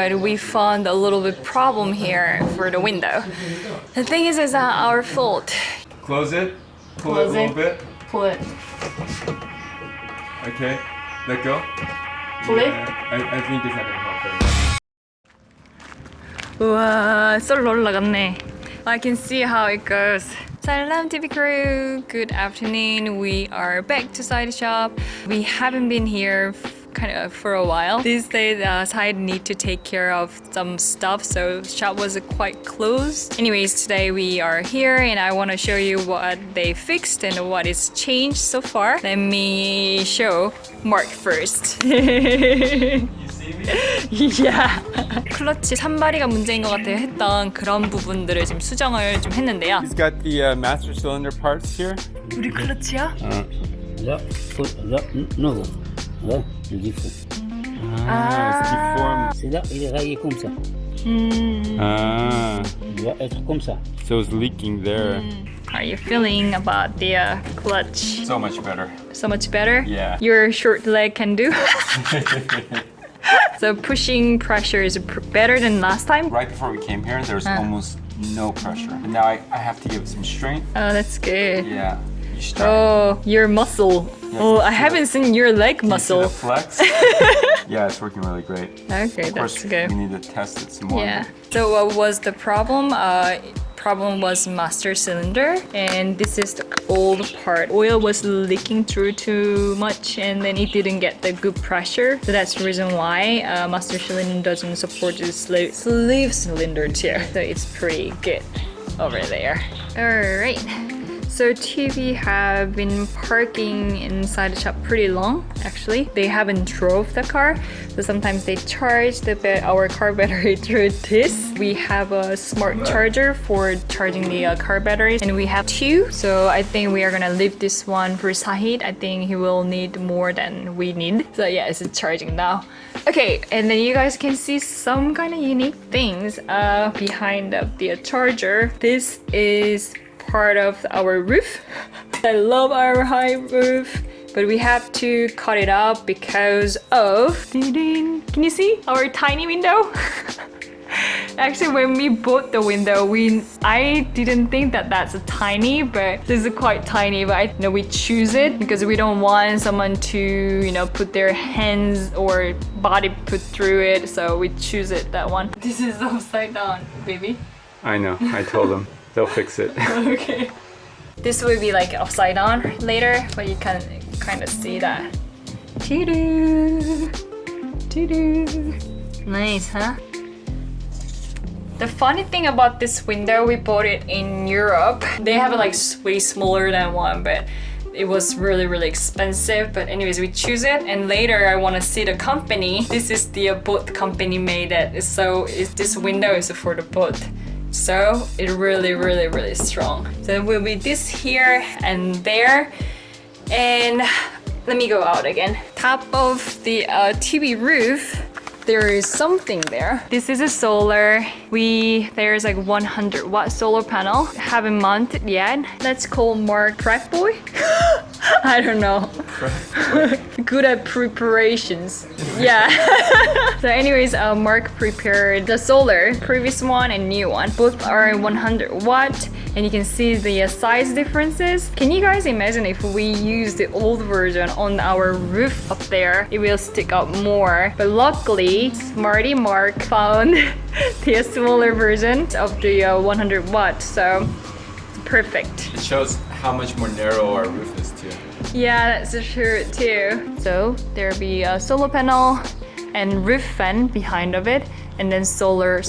but we found a little bit problem here for the window. The thing is, it's not our fault. Close it. Pull it a little bit. Pull it. Okay. Let go. Pull it. I think it's not gonna help very much. 우와, 썰 올라갔네. I can see how it goes. Salam TV crew, good afternoon. We are back to Side Shop. We haven't been here kind of for a while. These days, Side need to take care of some stuff, so shop was quite closed. Anyways, today we are here and I want to show you what they fixed and what is changed so far. Let me show Mark first. Yeah. 클러치 산발이가 문제인 것 같아요 했던 그런 부분들을 지금 수정을 좀 했는데요. He's got the master cylinder parts here. 우리 클러치야? Là, non, là, le défaut. It's deformed. C'est là, il est raillé comme ça. Ah. Il doit être comme ça. So it's leaking there. How are you feeling about the clutch? So much better. So much better? Yeah. Your short leg can do? So pushing pressure is better than last time? Right before we came here, there was almost no pressure. And now I have to give it some strength. Oh, that's good. Yeah. You start. Oh, your muscle. Yeah, Oh, I haven't seen your leg muscle. The flex. Yeah, it's working really great. Okay, Of course, that's good. we need to test it some more. Yeah. So what was the problem? Problem was master cylinder, and this is the old part. Oil was leaking through too much, and then it didn't get the good pressure. So that's the reason why master cylinder doesn't support the sleeve cylinder too. So it's pretty good over there. All right. So Tubi have been parking inside the shop pretty long, actually. They haven't drove the car, so sometimes they charge our car battery through this. We have a smart charger for charging the car batteries, and we have two. So I think we are gonna leave this one for Sahid. I think he will need more than we need. So yeah, it's charging now. Okay, and then you guys can see some kind of unique things behind the charger. This is part of our roof. I love our high roof, but we have to cut it up because of can you see our tiny window? Actually, when we bought the window, I didn't think that that's a tiny, but this is quite tiny. But we choose it because we don't want someone to put their hands or body put through it, so we choose it, that one. This is upside down, baby. I know. I told them. They'll fix it. Okay. This will be like upside down later, but you can kind of see that. Doo-doo. Doo-doo. Nice, huh? The funny thing about this window, we bought it in Europe. They have it like way smaller than one, but it was really, really expensive. But anyways, we choose it, and later I want to see the company. This is the boat company made it, so this window is for the boat. So it's really, really, really strong. So it will be this here and there. And let me go out again. Top of the TV roof, there is something there. This is a solar. There's like 100 watt solar panel. Haven't mounted yet. Let's call Mark Prep Boy. I don't know. Good at preparations. Yeah. So anyways, Mark prepared the solar, previous one and new one. Both are 100 watt, and you can see the size differences. Can you guys imagine if we use the old version on our roof up there? It will stick up more. But luckily, Smarty Mark found the smaller version of the 100 watt, so it's perfect. It shows how much more narrow our roof is too. Yeah, that's true too. So there'll be a solar panel and roof fan behind of it, and then solar.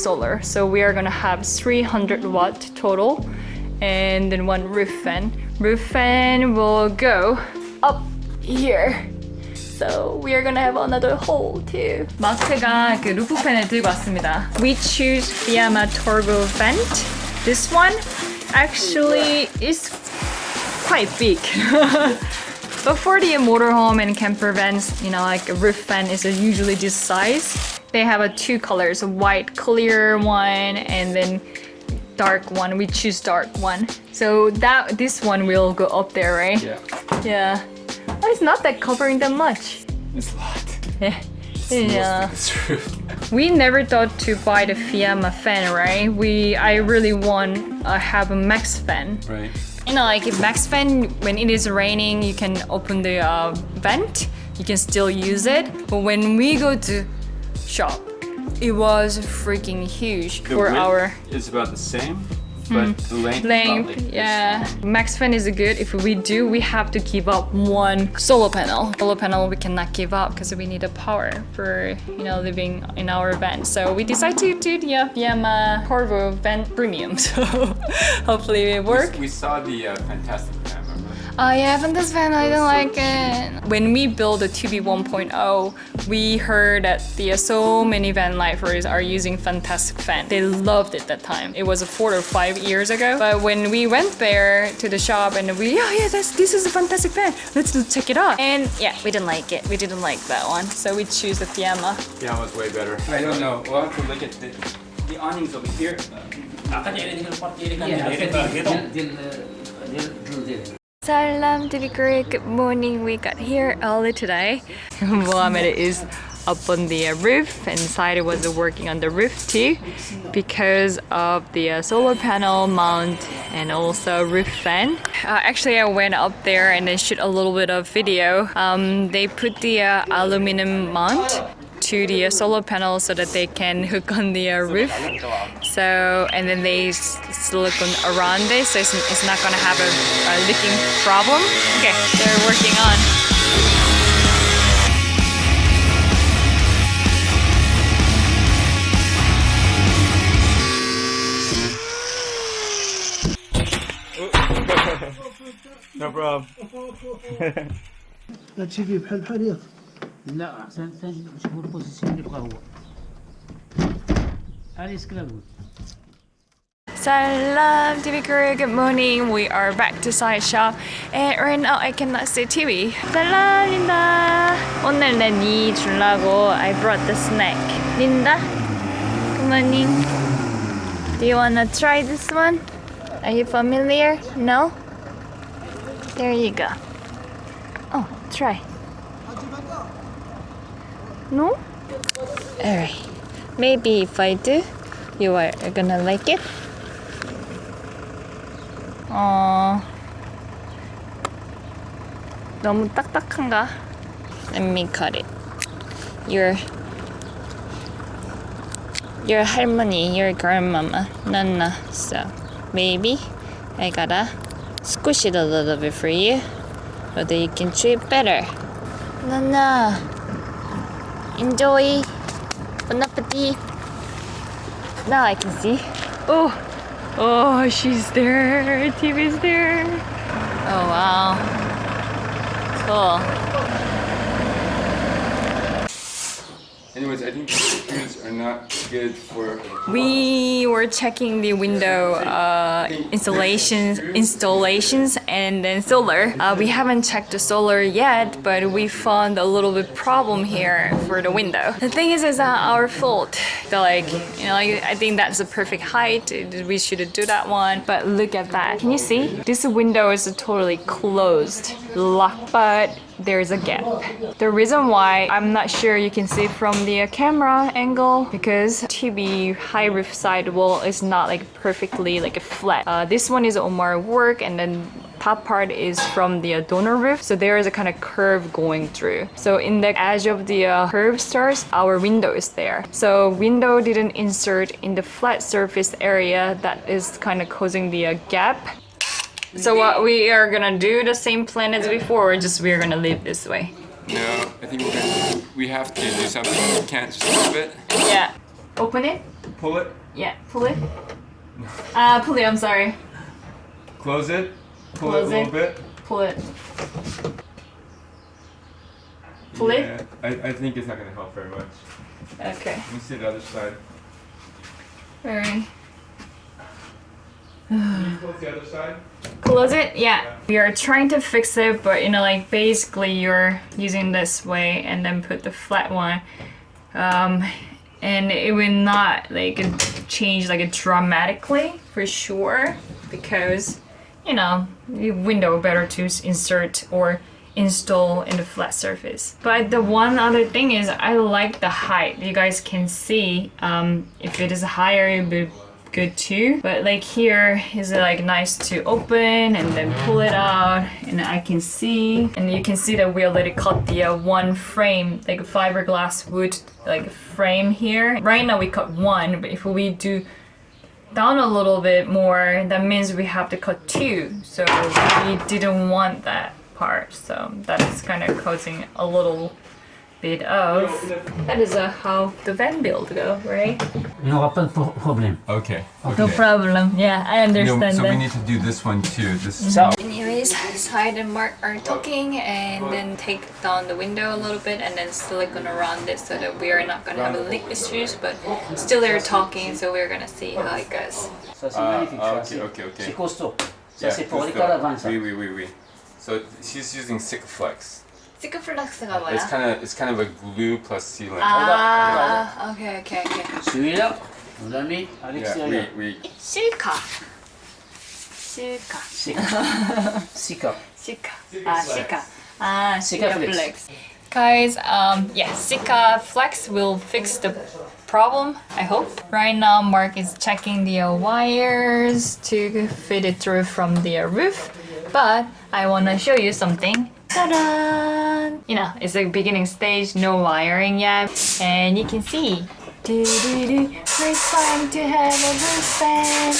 So we are gonna have 300 watt total, and then one roof fan. Roof fan will go up here. So we are gonna have another hole too. 마크가 그 루프 팬을 들고 왔습니다. We choose Fiamma Turbo Vent. This one actually is quite big. But for the motorhome and camper vans, like a roof fan is usually this size. They have two colors, a white clear one and then dark one. We choose dark one. So this one will go up there, right? Yeah. Yeah. But it's not that covering that much. It's a lot. Yeah. Yeah. Most of this roof. We never thought to buy the Fiamma fan, right? I really want have a Max fan. Right. You know, like Max fan, when it is raining, you can open the vent. You can still use it. But when we go to shop, it was freaking huge The for width our is about the same, but the length. length. Is about like Yeah, this long. Max fan is good. If we do, we have to give up one solar panel. Solar panel we cannot give up because we need the power for living in our van. So we decided to do the Fiamma Corvo van premium. So hopefully it work. We saw the Fantastic Fan, remember? Oh yeah, Fantastic fan, I don't like it. When we built the Tubi 1.0, we heard that so many van lifers are using Fantastic fan. They loved it that time. It was 4 or 5 years ago. But when we went there to the shop and this is a Fantastic fan. Let's check it out. And yeah, we didn't like it. We didn't like that one. So we choose the Fiamma. Yeah, it was way better. I don't know. We'll have to look at the awnings over here. Salam to be great. Good morning. We got here early today. Mohammed is up on the roof, and Saida was working on the roof too because of the solar panel mount and also roof fan. Actually, I went up there and then shoot a little bit of video. They put the aluminum mount to the solar panel so that they can hook on the roof. So, and then they silicone around it, so it's not gonna have a leaking problem. Okay, they're working on. No problem. لا تشوفي بحال بحال ياك لا أحسن ثاني شوفوا البوزيسيون اللي بغا هو هذه سكلابون. Salam TV crew, good morning. We are back to side shop and right now I cannot see TV. Salam Linda. 오늘 니 주려고 I brought the snack. Linda, good morning. Do you wanna try this one? Are you familiar? No? There you go. Oh, try. No? Alright. Maybe if I do, you are gonna like it. 너무 딱딱한가? Let me cut it. Your 할머니, your grandmama, Nana. So maybe I gotta squish it a little bit for you so that you can chew it better. Nana, enjoy. Bon appetit. Now I can see. Oh, she's there. TV's there. Oh, wow. Cool. Anyways, I think the screws are not good for. We were checking the window installations and then solar. We haven't checked the solar yet, but we found a little bit problem here for the window. The thing is not our fault. I think that's the perfect height. We should do that one. But look at that. Can you see? This window is totally closed, locked, but there's a gap. The reason why I'm not sure you can see from the camera angle because TV high roof side wall is not perfectly flat. This one is Omar work and then top part is from the donor roof, so there is a kind of curve going through. So in the edge of the curve starts, our window is there. So window didn't insert in the flat surface area that is kind of causing the gap. So what we are gonna do the same plan as before, or just we're gonna leave this way? No, I think we have to do something. We can't just leave it. Yeah. Open it? Pull it. Yeah, pull it. Pull it, I'm sorry. Close it. Pull Close it a little it. bit. Pull it. Pull it? Yeah, I think it's not gonna help very much. Okay. Let me see the other side. Alright. Can you close the other side? Close it? Yeah. We are trying to fix it, but basically you're using this way and then put the flat one. And it will not change dramatically for sure because the window better to insert or install in the flat surface. But the one other thing is I like the height. You guys can see if it is higher, it would be good too. But like here is like nice to open and then pull it out, and I can see, and you can see that we already cut the one frame, like fiberglass wood like frame here. Right now we cut one, but if we do down a little bit more, that means we have to cut two. So we didn't want that part, so that is kind of causing a little bit of. That is how the van build go, right? Il n'y aura pas de problème. Okay. No problem. Yeah, I understand So that. we need to do this one too. This. Ça. Anyways, Syed and Mark are talking, and then take down the window a little bit and then silicone around it so that we are not gonna have leak issues, but still they're talking, so we're gonna see how it goes. Ça c'est magnifique. ça, okay. C'est costaud. Ça Yeah, c'est pour les let's go. caravans ça. Oui. So she's using Sikaflex. Sikaflex가 뭐야? It's kind of a glue plus sealant. Ah, okay. Celui-là, on l'a mis à Yeah, l'extérieur. we Silka. Sika. Sikaflex. Guys, yeah, Sikaflex will fix the problem, I hope. Right now, Mark is checking the wires to fit it through from the roof, but I want to show you something. Ta-da! You know, it's the beginning stage, no wiring yet, and you can see. First time to have a roof fan.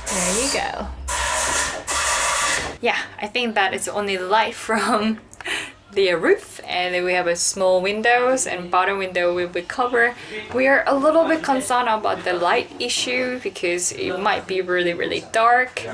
There you go. Yeah, I think that is only light from the roof, and then we have a small windows and bottom window will be covered. We are a little bit concerned about the light issue because it might be really dark.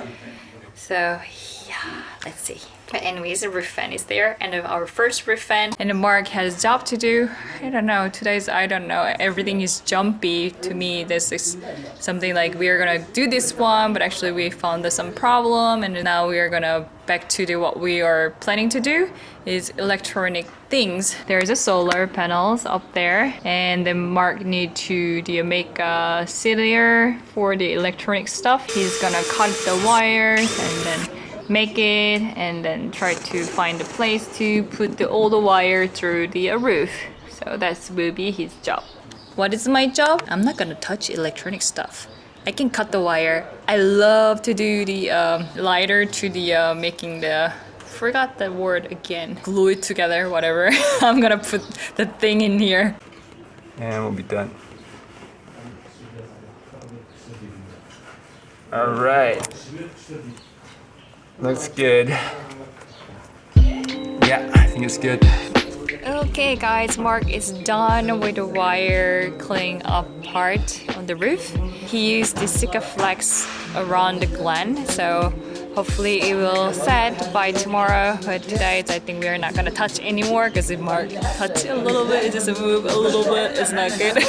So yeah, let's see. But anyways, the roof fan is there, and our first roof fan. And Mark has a job to do. I don't know. I don't know. Everything is jumpy to me. This is something like we are gonna do this one, but actually we found some problem, and now we are gonna back to do what we are planning to do is electronic things. There's a solar panels up there, and then Mark need to make a cylinder for the electronic stuff. He's gonna cut the wires and then make it, and then try to find a place to put all the wire through the roof. So that will be his job. What is my job? I'm not gonna touch electronic stuff. I can cut the wire. I love to do the lighter to the making the, forgot the word again, glue it together, whatever. I'm gonna put the thing in here. And we'll be done. All right. Looks good. Yeah, I think it's good. Okay guys, Mark is done with the wire cleaning up part on the roof. He used the Sikaflex around the gland, so hopefully it will set by tomorrow. But today I think we are not gonna touch anymore, because if Mark touch a little bit, it just move a little bit, it's not good.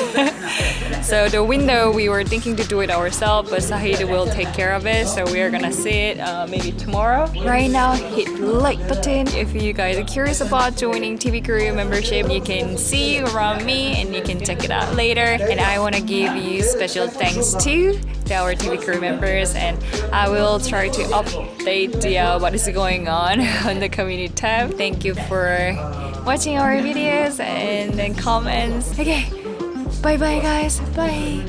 So the window, we were thinking to do it ourselves, but Sahid will take care of it, so we are gonna see it maybe tomorrow. Right now, hit like button if you guys are curious about joining TV Crew membership. You can see around me and you can check it out later. And I want to give you special thanks to our TV Crew members, and I will try to update what is going on the community tab. Thank you for watching our videos and then comments. Okay, bye bye guys, bye.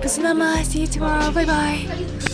Peace, mama. See you tomorrow. Bye bye.